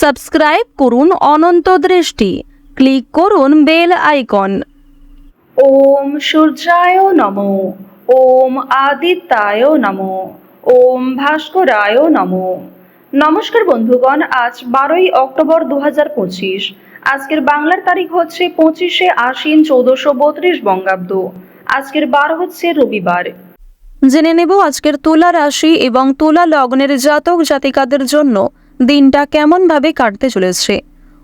Subscribe করুন অনন্ত দৃষ্টি, click করুন বেল আইকন। ওম সূর্যায় নমো, ওম আদিত্যায় নমো, ওম ভাস্করায় নমো। নমস্কার বন্ধুগণ, আজ 12ই অক্টোবর 2025। আজকের বাংলার তারিখ হচ্ছে 25শে আশ্বিন 1432 বঙ্গাব্দ। আজকের বার হচ্ছে রবিবার। জেনে নেব আজকের তুলা রাশি এবং তুলা লগ্নের জাতক জাতিকাদের জন্য দিনটা কেমনভাবে কাটতে চলেছে,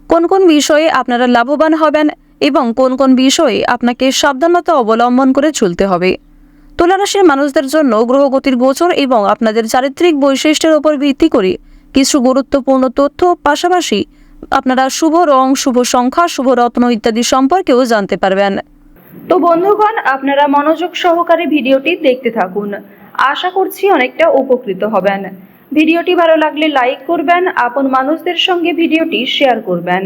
কোন কোন বিষয়ে আপনারা লাভবান হবেন এবং কোন কোন বিষয়ে আপনাকে সাবধানতা অবলম্বন করে চলতে হবে। তুলা রাশির মানুষদের জন্য গ্রহগতির গোচর এবং আপনাদের চারিত্রিক বৈশিষ্ট্যের উপর ভিত্তি করে কিছু গুরুত্বপূর্ণ তথ্য, পাশাপাশি আপনারা শুভ রং, শুভ সংখ্যা, শুভ রত্ন ইত্যাদি সম্পর্কেও জানতে পারবেন। তো বন্ধুগণ, আপনারা মনোযোগ সহকারে ভিডিওটি দেখতে থাকুন। আশা করছি অনেকটা উপকৃত হবেন। ভিডিওটি ভালো লাগলে লাইক করবেন, আপন মানুষদের সঙ্গে ভিডিওটি শেয়ার করবেন।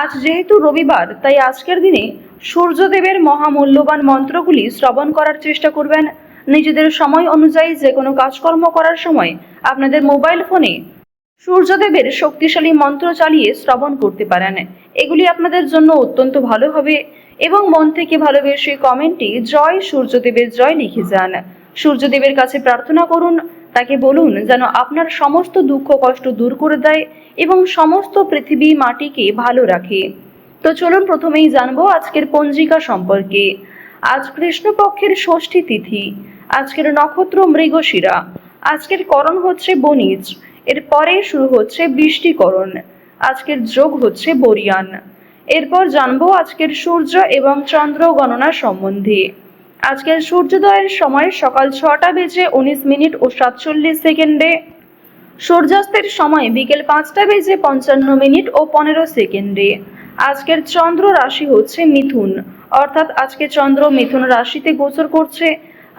আজ যেহেতু রবিবার, তাই আজকের দিনে সূর্যদেবের মহামূল্যবান মন্ত্রগুলি শ্রবণ করার চেষ্টা করবেন। নিজেদের সময় অনুযায়ী যে কোনো কাজকর্ম করার সময় আপনাদের মোবাইল ফোনে সূর্যদেবের শক্তিশালী মন্ত্র চালিয়ে শ্রবণ করতে পারেন। এগুলি আপনাদের জন্য অত্যন্ত ভালো হবে। এবং মন থেকে ভালোবেসে কমেন্টে জয় সূর্যদেবের জয় লিখে যান। সূর্যদেবের কাছে প্রার্থনা করুন, তাকে বলুন যেন আপনার সমস্ত দুঃখ কষ্ট দূর করে দেয় এবং সমস্ত পৃথিবী মাটিকে ভালো রাখে। তো চলুন প্রথমেই জানবো আজকের পঞ্জিকা সম্পর্কে। আজ কৃষ্ণপক্ষের ষষ্ঠী তিথি। আজকের নক্ষত্র মৃগশিরা। আজকের করণ হচ্ছে বণিজ। এরপরে শুরু হচ্ছে বৃষ্টিকরণ। আজকের যোগ হচ্ছে বরিয়ান। এরপর জানবো আজকের সূর্য এবং চন্দ্র গণনা সম্বন্ধে। আজকের সূর্যোদয়ের সময় সকাল 6টা বেজে 19 মিনিট ও 47 সেকেন্ডে। সূর্যাস্তের সময় বিকেল 5টা বেজে 55 মিনিট ও 15 সেকেন্ডে। আজকের চন্দ্র রাশি হচ্ছে মিথুন, অর্থাৎ আজকে চন্দ্র মিথুন রাশিতে গোচর করছে।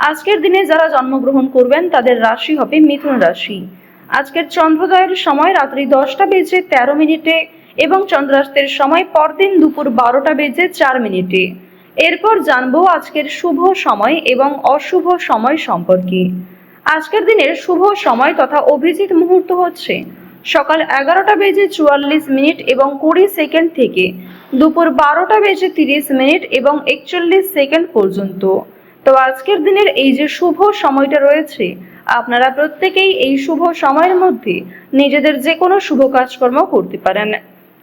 আজকের দিনে যারা জন্মগ্রহণ করবেন তাদের রাশি হবে মিথুন রাশি। আজকের চন্দ্রোদয়ের সময় রাত্রি 10টা বেজে 13 মিনিটে এবং চন্দ্রাস্তের সময় পরদিন দুপুর 12টা বেজে 4 মিনিটে। এরপর জানবো আজকের শুভ সময় এবং অশুভ সময় সম্পর্কে। আজকের দিনের শুভ সময় তথা অভিজিৎ মুহূর্ত হচ্ছে সকাল 11টা বেজে 44 মিনিট এবং 20 সেকেন্ড থেকে দুপুর 12টা বেজে 30 মিনিট এবং 41 সেকেন্ড পর্যন্ত। তো আজকের দিনের এই যে শুভ সময়টা রয়েছে, আপনারা প্রত্যেকেই এই শুভ সময়ের মধ্যে নিজেদের যে কোনো শুভ কাজকর্ম করতে পারেন।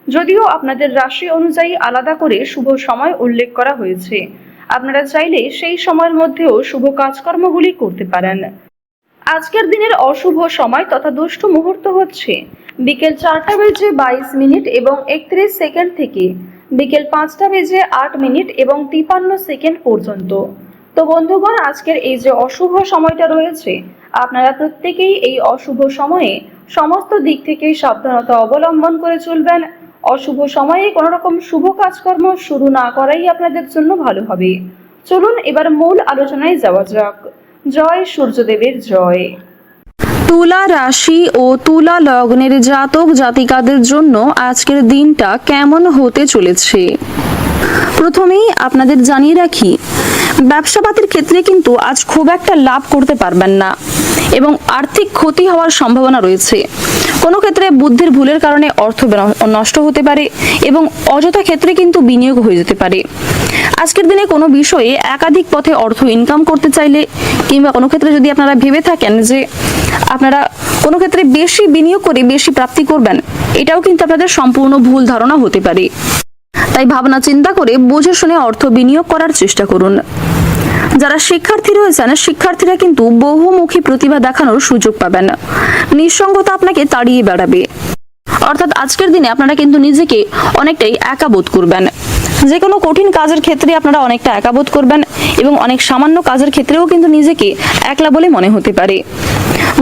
যদিও আপনাদের রাশি অনুযায়ী আলাদা করে শুভ সময় উল্লেখ করা হয়েছে, আপনারা চাইলে সেই সময়ের মধ্যেও শুভ কাজকর্মগুলি করতে পারেন। আজকের দিনের অশুভ সময় তথা দুষ্ট মুহূর্ত হচ্ছে বিকেল 4টা বেজে 22 মিনিট এবং 31 সেকেন্ড থেকে বিকেল 5টা বেজে 8 মিনিট এবং 53 সেকেন্ড পর্যন্ত। তো বন্ধুগণ, আজকের এই যে অশুভ সময়টা রয়েছে, আপনারা প্রত্যেকেই এই অশুভ সময়ে সমস্ত দিক থেকে সাবধানতা অবলম্বন করে চলবেন। অশুভ সময়ে কোনো রকম শুভ কাজকর্ম শুরু না করাই আপনাদের জন্য ভালো হবে। চলুন এবার মূল আলোচনায় যাওয়া যাক। জয় সূর্যদেবের জয়। তুলা রাশি ও তুলা লগ্নের জাতক জাতিকাদের জন্য আজকের দিনটা কেমন হতে চলেছে। প্রথমেই আপনাদের জানিয়ে রাখি, ব্যবসাপাতির ক্ষেত্রে কিন্তু আজ খুব একটা লাভ করতে পারবেন না এবং আর্থিক ক্ষতি হওয়ার সম্ভাবনা রয়েছে। কোনো ক্ষেত্রে বুদ্ধির ভুলের কারণে অর্থ নষ্ট হতে পারে এবং অযথা ক্ষেত্রে কিন্তু বিনিয়োগ হয়ে যেতে পারে। আজকের দিনে কোনো বিষয়ে একাধিক পথে অর্থ ইনকাম করতে চাইলে কিংবা কোনো ক্ষেত্রে যদি আপনারা ভেবে থাকেন যে আপনারা কোনো ক্ষেত্রে বেশি বিনিয়োগ করে বেশি প্রাপ্তি করবেন, এটাও কিন্তু আপনাদের সম্পূর্ণ ভুল ধারণা হতে পারে। তাই ভাবনা চিন্তা করে বুঝে শুনে অর্থ বিনিয়োগ করার চেষ্টা করুন। যারা শিক্ষার্থী রয়েছেন, শিক্ষার্থীরা কিন্তু বহুমুখী প্রতিভা দেখানোর সুযোগ পাবেন। নিঃসঙ্গতা আপনাকে তাড়িয়ে বেড়াবে, অর্থাৎ আজকের দিনে আপনারা কিন্তু নিজেকে অনেকটাই একা বোধ করবেন। যে কোনো কঠিন কাজের ক্ষেত্রে আপনারা অনেকটা একা বোধ করবেন এবং অনেক সামান্য কাজের ক্ষেত্রেও কিন্তু নিজেকে একলা বলে মনে হতে পারে।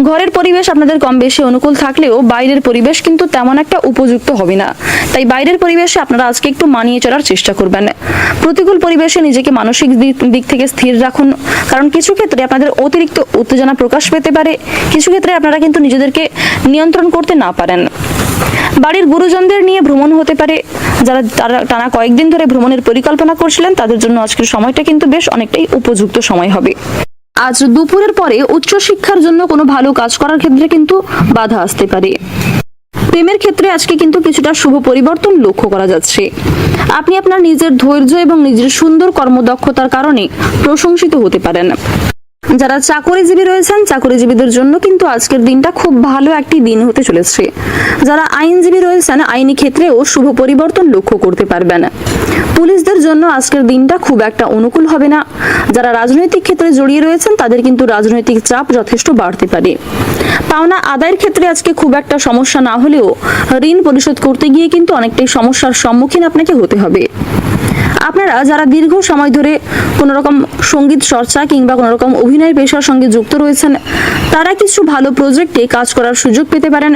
ঘরের পরিবেশ আপনাদের কম বেশি অনুকূল থাকলেও বাইরের পরিবেশ কিন্তু তেমন একটা উপযুক্ত হবে না। তাই বাইরের পরিবেশে আপনারা আজকে একটু মানিয়ে চলার চেষ্টা করবেন। প্রতিকূল পরিবেশে নিজেকে মানসিক দিক থেকে স্থির রাখুন, কারণ কিছু ক্ষেত্রে আপনাদের অতিরিক্ত উত্তেজনা প্রকাশ পেতে পারে। কিছু ক্ষেত্রে আপনারা কিন্তু নিজেদেরকে নিয়ন্ত্রণ করতে না পারেন। বাড়ির গুরুজনদের নিয়ে ভ্রমণ হতে পারে। যারা টানা কয়েকদিন ধরে ভ্রমণের পরিকল্পনা করছিলেন তাদের জন্য আজকের সময়টা কিন্তু বেশ অনেকটাই উপযুক্ত সময় হবে। আজ দুপুরের পরে উচ্চশিক্ষার জন্য কোনো ভালো কাজ করার ক্ষেত্রে কিন্তু বাধা আসতে পারে। প্রেমের ক্ষেত্রে আজকে কিন্তু কিছুটা শুভ পরিবর্তন লক্ষ্য করা যাচ্ছে। আপনি আপনার নিজের ধৈর্য এবং নিজের সুন্দর কর্মদক্ষতার কারণে প্রশংসিত হতে পারেন। যারা চাকরিজীবী রয়েছেন, চাকরিজীবীদের জন্য কিন্তু আজকের দিনটা খুব ভালো একটি দিন হতে চলেছে। যারা আইনজীবী রয়েছেন, আইনি ক্ষেত্রেও শুভ পরিবর্তন লক্ষ্য করতে পারবেন। পুলিশদের জন্য আজকের দিনটা খুব একটা অনুকূল হবে না। যারা রাজনৈতিক ক্ষেত্রে জড়িয়ে রয়েছেন, তাদের কিন্তু রাজনৈতিক চাপ যথেষ্ট বাড়তে পারে। পাওনা আদায়ের ক্ষেত্রে আজকে খুব একটা সমস্যা না হলেও ঋণ পরিশোধ করতে গিয়ে কিন্তু অনেকটাই সমস্যার সম্মুখীন আপনাকে হতে হবে। আপনারা যারা দীর্ঘ সময় ধরে কোনো রকম সঙ্গীত চর্চা কিংবা কোনো রকম অভিনয় পেশার সঙ্গে যুক্ত রয়েছেন, তারা কিছু ভালো প্রজেক্টে কাজ করার সুযোগ পেতে পারেন।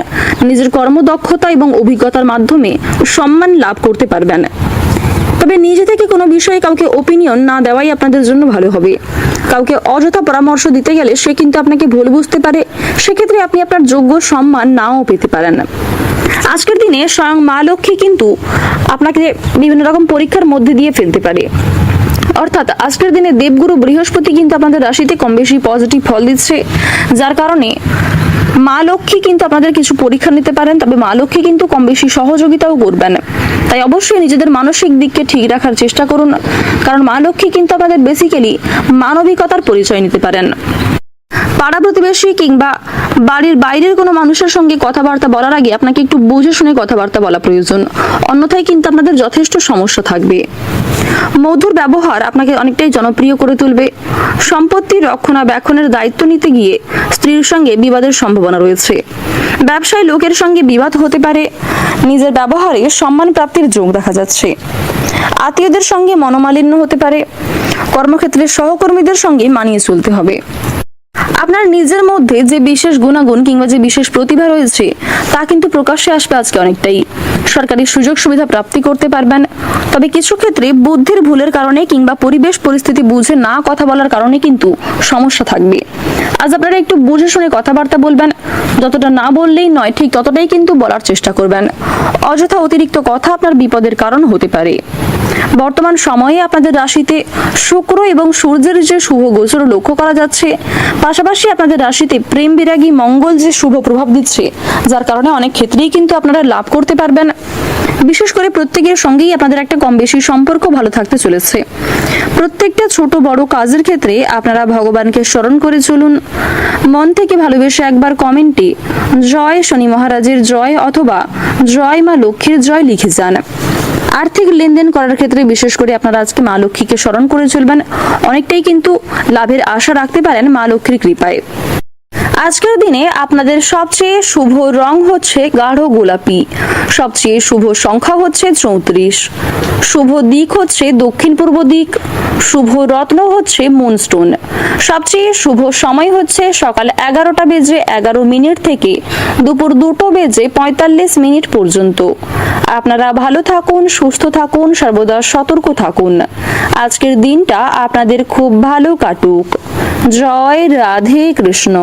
নিজের কর্মদক্ষতা এবং অভিজ্ঞতার মাধ্যমে সম্মান লাভ করতে পারবেন। তবে নিজে থেকে কোনো বিষয়ে কাউকে ওপিনিয়ন না দেওয়াই আপনাদের জন্য ভালো হবে। কাউকে অযথা পরামর্শ দিতে গেলে সে কিন্তু আপনাকে ভুল বুঝতে পারে, সেক্ষেত্রে আপনি আপনার যোগ্য সম্মান নাও পেতে পারেন। আজকের দিনে স্বয়ং মা লক্ষ্মী কিন্তু আপনাকে বিভিন্ন রকম পরীক্ষার মধ্যে দিয়ে ফেলতে পারে। অর্থাৎ আজকের দিনে দেবগুরু বৃহস্পতি কিন্তু আপনাদের রাশিতে কম বেশি পজিটিভ ফল দিচ্ছে, যার কারণে মা লক্ষ্মী কিন্তু আপনাদের কিছু পরীক্ষা নিতে পারেন। তবে মা লক্ষ্মী কিন্তু কম বেশি সহযোগিতাও করবেন। তাই অবশ্যই নিজেদের মানসিক দিককে ঠিক রাখার চেষ্টা করুন, কারণ মা লক্ষ্মী কিন্তু আপনাদের বেসিক্যালি মানবিকতার পরিচয় নিতে পারেন। পাড়া প্রতিবেশী কিংবা বাড়ির বাইরের কোনো মানুষের সঙ্গে কথাবার্তা বলার আগে আপনাকে একটু বুঝে শুনে কথাবার্তা বলা প্রয়োজন, অন্যথায় কিন্তু আপনাদের যথেষ্ট সমস্যা থাকবে। মধুর ব্যবহার আপনাকে অনেকটাই জনপ্রিয় করে তুলবে। সম্পত্তি রক্ষণাবেক্ষণের দায়িত্ব নিতে গিয়ে স্ত্রীর সঙ্গে বিবাদের সম্ভাবনা রয়েছে। ব্যবসায়ী লোকের সঙ্গে বিবাদ হতে পারে। নিজের ব্যবহারে সম্মান প্রাপ্তির যোগ দেখা যাচ্ছে। আত্মীয়দের সঙ্গে মনোমালিন্য হতে পারে। কর্মক্ষেত্রে সহকর্মীদের সঙ্গে মানিয়ে চলতে হবে। আপনার নিজের মধ্যে যে বিশেষ গুণাগুণ কিংবা যে বিশেষ প্রতিভা রয়েছে তা কিন্তু প্রকাশ্যে আসবে আজকে অনেকটাই। সরকারি সুযোগ সুবিধা প্রাপ্তি করতে পারবেন। তবে কিছু ক্ষেত্রে বুদ্ধির ভুলের কারণে কিংবা পরিবেশ পরিস্থিতি বুঝে না কথা বলার কারণে কিন্তু সমস্যা থাকবে। আজ আপনারা একটু বুঝে শুনে কথাবার্তা বলবেন। যতটা না বললেই নয়, ঠিক ততটাই কিন্তু বলার চেষ্টা করবেন। অযথা অতিরিক্ত কথা আপনার বিপদের কারণ হতে পারে। বর্তমান সময়ে আপনাদের রাশিতে শুক্র এবং সূর্যের যে শুভ গোচর লক্ষ্য করা যাচ্ছে, পাশাপাশি আপনাদের রাশিতে প্রেম বিরাগী মঙ্গল যে শুভ প্রভাব দিচ্ছে, যার কারণে অনেক ক্ষেত্রেই কিন্তু আপনারা লাভ করতে পারবেন। বিশেষ করে প্রত্যেকের সঙ্গেই আপনাদের একটা কম বেশি সম্পর্ক ভালো থাকতে চলেছে। প্রত্যেকটা ছোট বড় কাজের ক্ষেত্রে আপনারা ভগবানকে স্মরণ করে চলুন। মন থেকে ভালোবেসে একবার কমেন্টে জয় শনি মহারাজের জয় অথবা জয় মা লক্ষ্মীর জয় লিখে যান। আর্থিক লেনদেন করার ক্ষেত্রে বিশেষ করে আপনারা আজকে মা লক্ষ্মীকে স্মরণ করে চলবেন। অনেকটাই কিন্তু লাভের আশা রাখতে পারেন মা লক্ষ্মীর কৃপায়। আজকের দিনে আপনাদের সবচেয়ে শুভ রং হচ্ছে গাঢ় গোলাপি। সবচেয়ে শুভ সংখ্যা হচ্ছে 34। শুভ দিক হচ্ছে দক্ষিণ পূর্ব দিক। শুভ রত্ন হচ্ছে মুনস্টোন। সবচেয়ে শুভ সময় হচ্ছে সকাল 11টা বেজে 11 মিনিট থেকে দুপুর 2টো বেজে 45 মিনিট পর্যন্ত। আপনারা ভালো থাকুন, সুস্থ থাকুন, সর্বদা সতর্ক থাকুন। আজকের দিনটা আপনাদের খুব ভালো কাটুক। জয় রাধে কৃষ্ণ।